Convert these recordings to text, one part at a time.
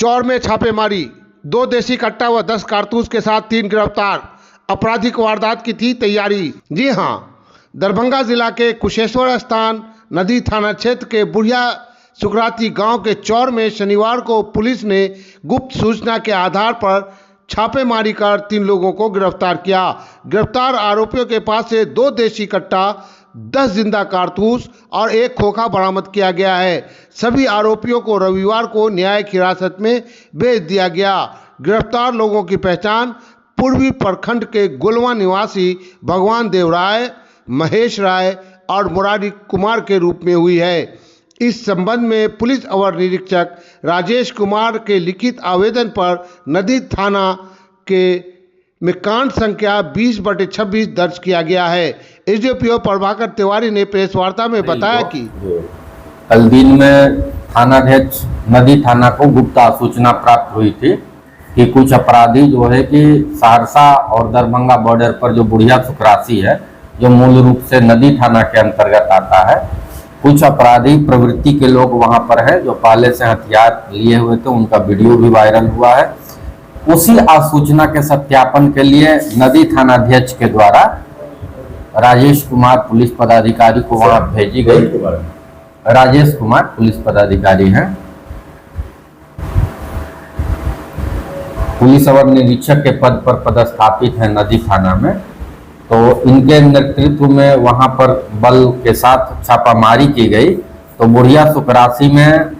चौर में छापेमारी, 2 देसी कट्टा व 10 कारतूस के साथ 3 गिरफ्तार। आपराधिक वारदात की थी तैयारी। जी हां, दरभंगा जिला के कुशेश्वर स्थान नदी थाना क्षेत्र के बुढ़िया सुकराती गांव के चौर में शनिवार को पुलिस ने गुप्त सूचना के आधार पर छापेमारी कर 3 लोगों को गिरफ्तार किया। गिरफ्तार आरोपियों के पास से 2 देसी कट्टा, 10 जिंदा कारतूस और 1 खोखा बरामद किया गया है। सभी आरोपियों को रविवार को न्यायिक हिरासत में भेज दिया गया। गिरफ्तार लोगों की पहचान पूर्वी प्रखंड के गुलवा निवासी भगवान देव राय, महेश राय और मुरारी कुमार के रूप में हुई है। इस संबंध में पुलिस अवर निरीक्षक राजेश कुमार के लिखित आवेदन पर नदी थाना के में कांड संख्या 20/26 दर्ज किया गया है। एसडीपीओ प्रभाकर तिवारी ने प्रेस वार्ता में बताया कि कल दिन में थानाध्यक्ष नदी थाना को गुप्त सूचना प्राप्त हुई थी कि कुछ अपराधी जो है कि सहरसा और दरभंगा बॉर्डर पर जो बुढ़िया सुकरासी है, जो मूल रूप से नदी थाना के अंतर्गत आता है, कुछ अपराधी प्रवृत्ति के लोग वहां पर है जो पहले से हथियार लिए हुए थे। उनका वीडियो भी वायरल हुआ है। उसी आसूचना के सत्यापन के लिए नदी थानाध्यक्ष के द्वारा राजेश कुमार पुलिस पदाधिकारी को वहां भेजी गई। राजेश कुमार पुलिस पदाधिकारी हैं, पुलिस अवर निरीक्षक के पद पर पदस्थापित है नदी थाना में। तो इनके नेतृत्व में वहां पर बल के साथ छापामारी की गई। तो बुढ़िया सुकरासी में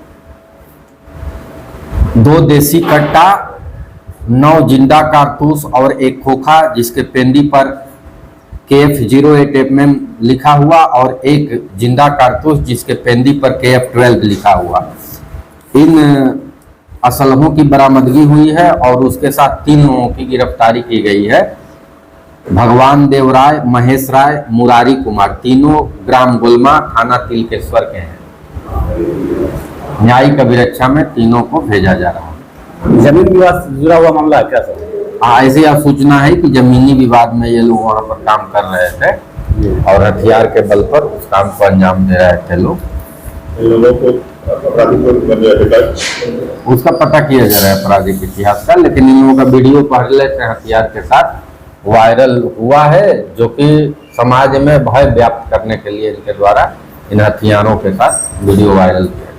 2 देसी कट्टा, 9 जिंदा कारतूस और 1 खोखा जिसके पेंदी पर KF-08mm लिखा हुआ और 1 जिंदा कारतूस जिसके पेंदी पर KF-12 लिखा हुआ, इन असलहों की बरामदगी हुई है और उसके साथ 3 लोगों की गिरफ्तारी की गई है। भगवान देव राय, महेश राय, मुरारी कुमार, तीनों ग्राम गुलमा थाना तिलकेश्वर के हैं। न्यायिक अभिरक्षा में तीनों को भेजा जा रहा है। जमीन विवाद से जुड़ा हुआ मामला है क्या सर? ऐसी सूचना है कि जमीनी विवाद में ये लोग वहां पर काम कर रहे थे और हथियार के बल पर उस काम को अंजाम दे रहे थे लोग। उसका पता किया जा रहा है आपराधिक इतिहास का, लेकिन इन लोगों का वीडियो पहले से हथियार के साथ वायरल हुआ है, जो कि समाज में भय व्याप्त करने के लिए इनके द्वारा इन हथियारों के साथ वीडियो वायरल किया।